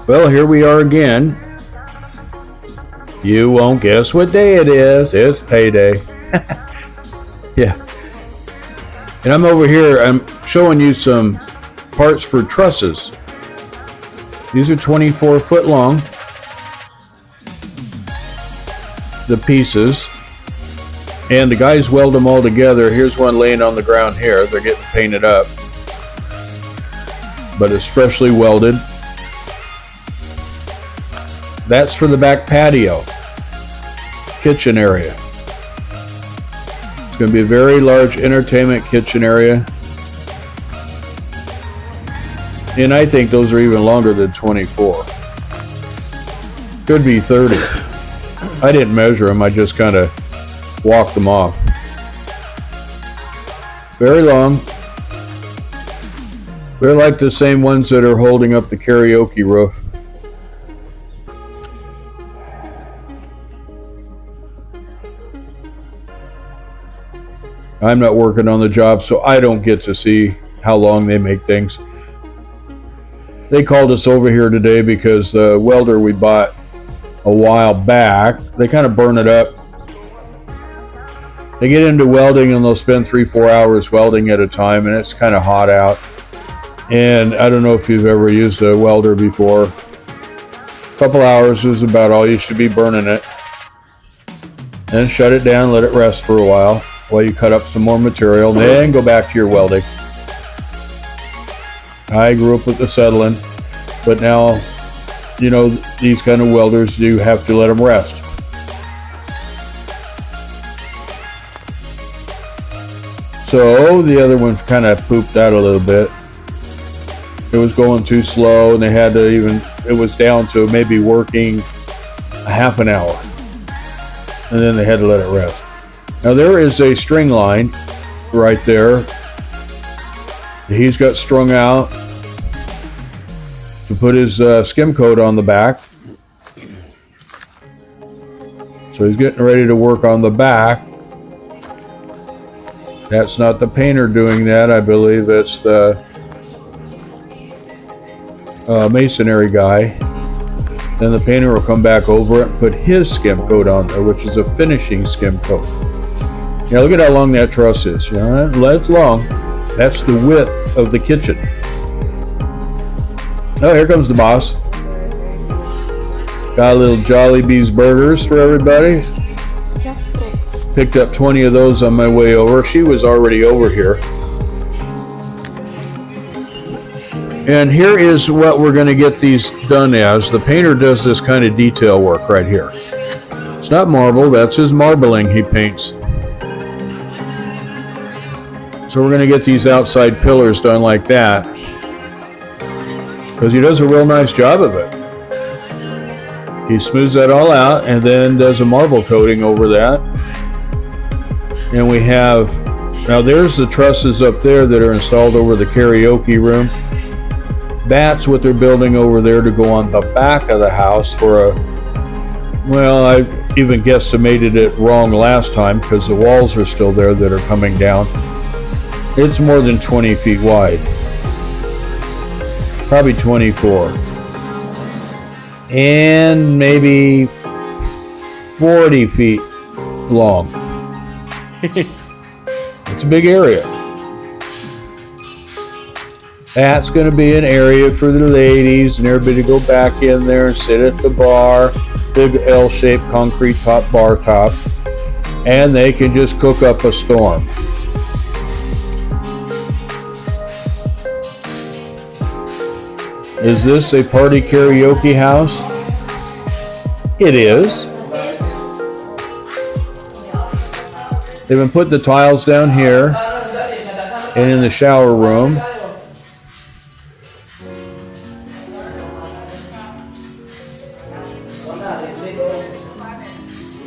Well, here we are again. You won't guess what day it is. It's payday. Yeah. And I'm over here, I'm showing you some parts for trusses. These are 24 foot long. The pieces. And the guys weld them all together. Here's one laying on the ground here. They're getting painted up. But it's freshly welded. That's for the back patio. Kitchen area. It's going to be a very large entertainment kitchen area. And I think those are even longer than 24. Could be 30. I didn't measure them, I just kind of walked them off. Very long. They're like the same ones that are holding up the karaoke roof. I'm not working on the job, so I don't get to see how long they make things. They called us over here today because the welder we bought a while back, they kind of burn it up. They get into welding and they'll spend 3-4 hours welding at a time, and it's kind of hot out. And I don't know if you've ever used a welder before. A couple hours is about all you should be burning it. Then shut it down, let it rest for a while you cut up some more material, then go back to your welding. I grew up with acetylene, but now, you know, these kind of welders, you have to let them rest. So the other one kind of pooped out a little bit. It was going too slow, and they had to it was down to maybe working a half an hour. And then they had to let it rest. Now there is a string line right there. He's got strung out to put his skim coat on the back. So he's getting ready to work on the back. That's not the painter doing that. I believe it's the masonry guy. Then the painter will come back over it and put his skim coat on there, which is a finishing skim coat. Now look at how long that truss is. You know, that's long. That's the width of the kitchen. Oh, here comes the boss. Got a little Jollibee's burgers for everybody. Picked up 20 of those on my way over. She was already over here. And here is what we're going to get these done as. The painter does this kind of detail work right here. It's not marble, that's his marbling he paints. So we're going to get these outside pillars done like that, because he does a real nice job of it. He smooths that all out and then does a marble coating over that. And we have, now there's the trusses up there that are installed over the karaoke room. That's what they're building over there to go on the back of the house for a, well, I even guesstimated it wrong last time because the walls are still there that are coming down. It's more than 20 feet wide. Probably 24. And maybe 40 feet long. It's a big area. That's going to be an area for the ladies and everybody to go back in there and sit at the bar. Big L-shaped concrete top bar top. And they can just cook up a storm. Is this a party karaoke house? It is. They've been putting the tiles down here and in the shower room.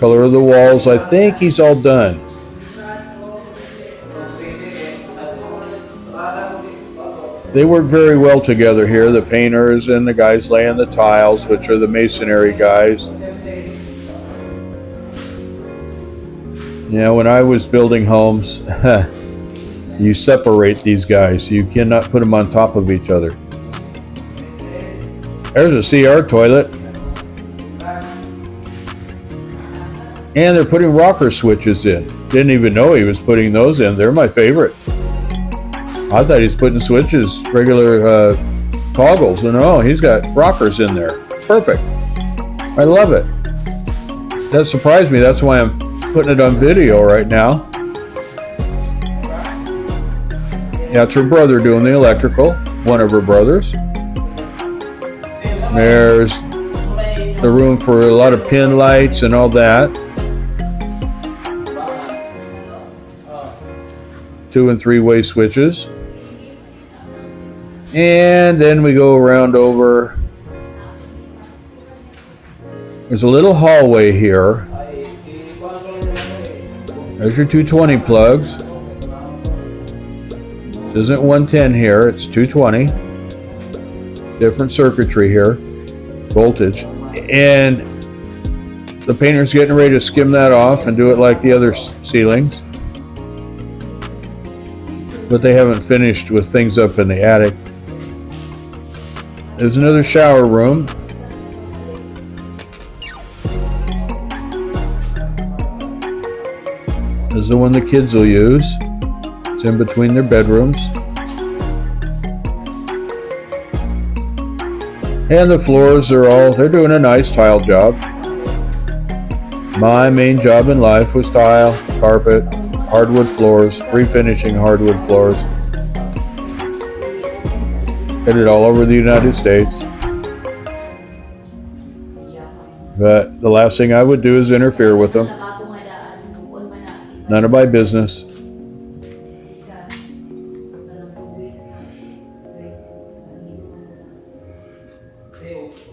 Color of the walls, I think he's all done. They work very well together here, the painters and the guys laying the tiles, which are the masonry guys. Yeah, when I was building homes, you separate these guys. You cannot put them on top of each other. There's a CR toilet. And they're putting rocker switches in. Didn't even know he was putting those in. They're my favorite. I thought he's putting switches, regular toggles. No, he's got rockers in there. Perfect. I love it. That surprised me. That's why I'm putting it on video right now. Yeah, it's her brother doing the electrical. One of her brothers. There's the room for a lot of pin lights and all that. 2 and 3 way switches. And then we go around over. There's a little hallway here. There's your 220 plugs. This isn't 110 here, it's 220. Different circuitry here, voltage. And the painter's getting ready to skim that off and do it like the other ceilings. But they haven't finished with things up in the attic. There's another shower room. This is the one the kids will use. It's in between their bedrooms. And the floors they're doing a nice tile job. My main job in life was tile, carpet, hardwood floors, refinishing hardwood floors. Did it all over the United States. But the last thing I would do is interfere with them. None of my business.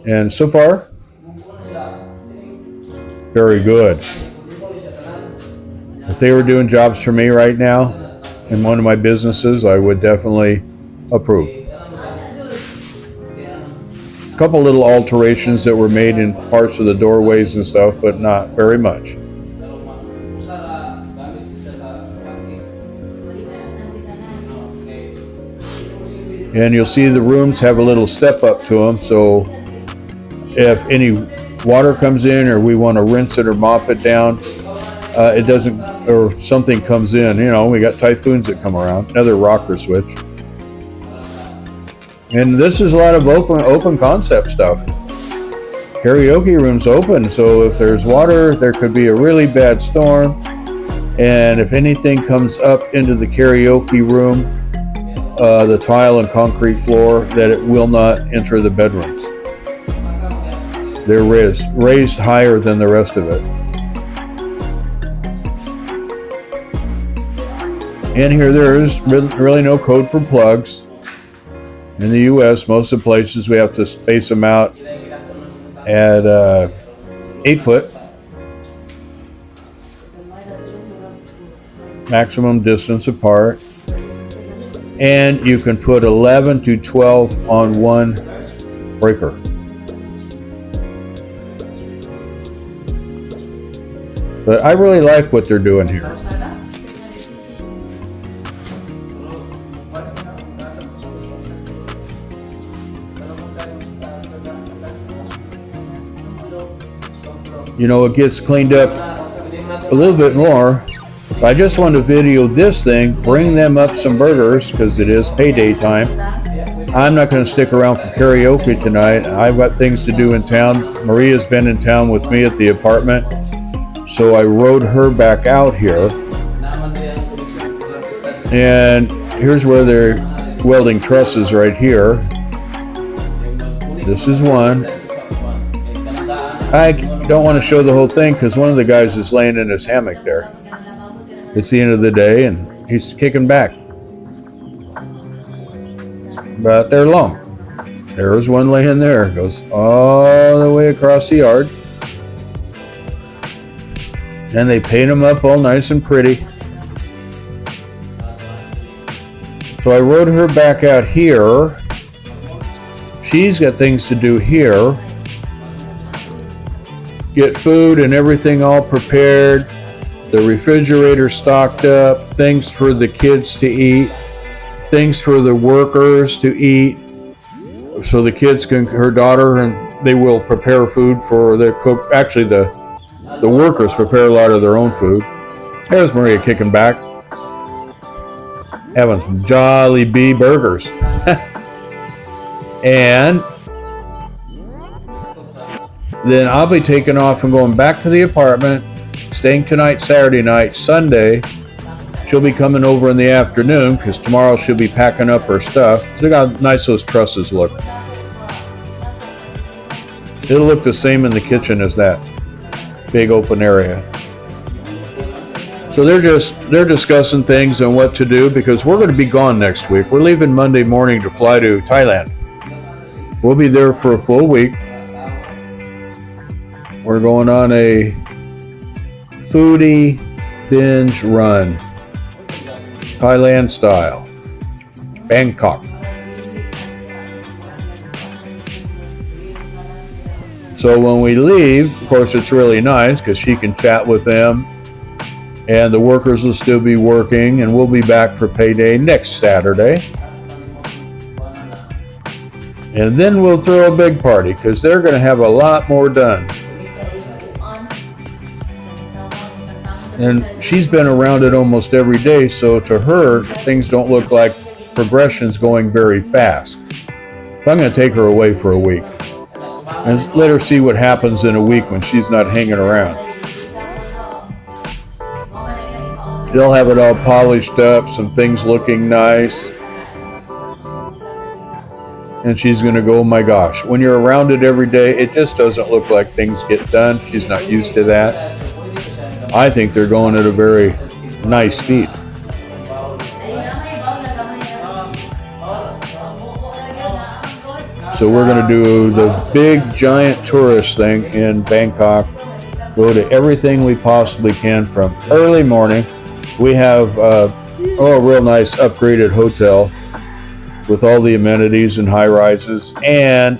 And so far, very good. If they were doing jobs for me right now in one of my businesses, I would definitely approve. A couple little alterations that were made in parts of the doorways and stuff, but not very much. And you'll see the rooms have a little step up to them, so if any water comes in or we want to rinse it or mop it down, it doesn't, or something comes in, we got typhoons that come around. Another rocker switch. And this is a lot of open concept stuff. Karaoke room's open, so if there's water, there could be a really bad storm. And if anything comes up into the karaoke room, the tile and concrete floor, that it will not enter the bedrooms. They're raised higher than the rest of it. And here there is really no code for plugs. In the US, most of the places we have to space them out at 8 foot. Maximum distance apart. And you can put 11 to 12 on one breaker. But I really like what they're doing here. It gets cleaned up a little bit more. I just wanted to video this thing, bring them up some burgers because it is payday time. I'm not going to stick around for karaoke tonight. I've got things to do in town. Maria's been in town with me at the apartment, so I rode her back out here. And here's where they're welding trusses right here. This is one. I don't want to show the whole thing because one of the guys is laying in his hammock there. It's the end of the day and he's kicking back. But they're long. There's one laying there. Goes all the way across the yard. And they paint them up all nice and pretty. So I rode her back out here. She's got things to do here. Get food and everything all prepared. The refrigerator stocked up, things for the kids to eat, things for the workers to eat, so the kids can, her daughter, and they will prepare food for the cook. Actually, the workers prepare a lot of their own food. There's Maria kicking back, having some Jolly Bee burgers. And then I'll be taking off and going back to the apartment, staying tonight, Saturday night. Sunday, she'll be coming over in the afternoon because tomorrow she'll be packing up her stuff. So look how nice those trusses look. It'll look the same in the kitchen as that big open area. So they're discussing things and what to do because we're going to be gone next week. We're leaving Monday morning to fly to Thailand. We'll be there for a full week. We're going on a foodie binge run, Thailand style, Bangkok. So when we leave, of course, it's really nice because she can chat with them, and the workers will still be working, and we'll be back for payday next Saturday. And then we'll throw a big party because they're going to have a lot more done. And she's been around it almost every day, so to her, things don't look like progression's going very fast. So I'm going to take her away for a week and let her see what happens in a week when she's not hanging around. They'll have it all polished up, some things looking nice. And she's going to go, oh my gosh, when you're around it every day, it just doesn't look like things get done. She's not used to that. I think they're going at a very nice speed. So we're going to do the big giant tourist thing in Bangkok. Go to everything we possibly can from early morning. We have a real nice upgraded hotel with all the amenities and high rises and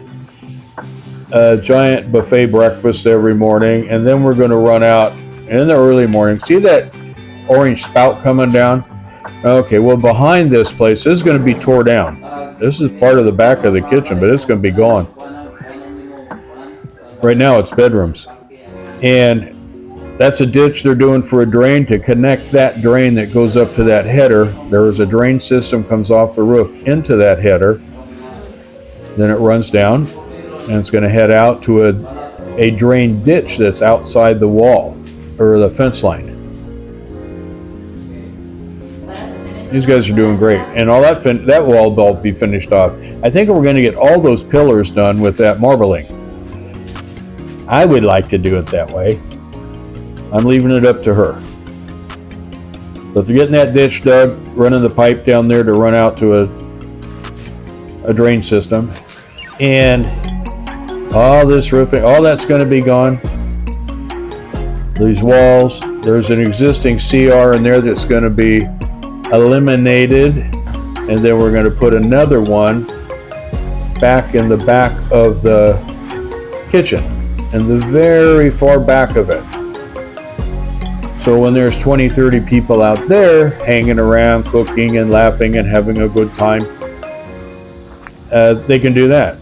a giant buffet breakfast every morning. And then we're going to run out in the early morning. See that orange spout coming down? Okay, well, behind this place, this is going to be tore down. This is part of the back of the kitchen, but it's going to be gone. Right now, it's bedrooms. And that's a ditch they're doing for a drain to connect that drain that goes up to that header. There is a drain system comes off the roof into that header. Then it runs down, and it's going to head out to a drain ditch that's outside the wall or the fence line. These guys are doing great, and all that wall will be finished off. I think we're going to get all those pillars done with that marbling. I would like to do it that way. I'm leaving it up to her. But they're getting that ditch dug, running the pipe down there to run out to a drain system, and all this roofing, all that's going to be gone. These walls, there's an existing CR in there that's going to be eliminated, and then we're going to put another one back in the back of the kitchen, in the very far back of it. So when there's 20, 30 people out there hanging around, cooking and laughing and having a good time, they can do that.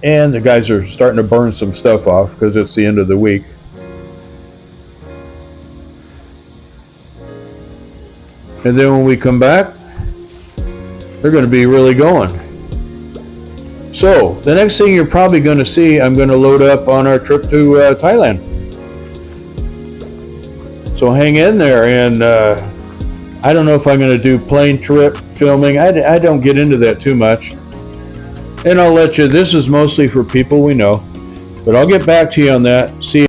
And the guys are starting to burn some stuff off because it's the end of the week. And then when we come back, they're going to be really going. So the next thing you're probably going to see, I'm going to load up on our trip to Thailand. So hang in there, and I don't know if I'm going to do plane trip filming. I don't get into that too much. And I'll let you, this is mostly for people we know, but I'll get back to you on that. See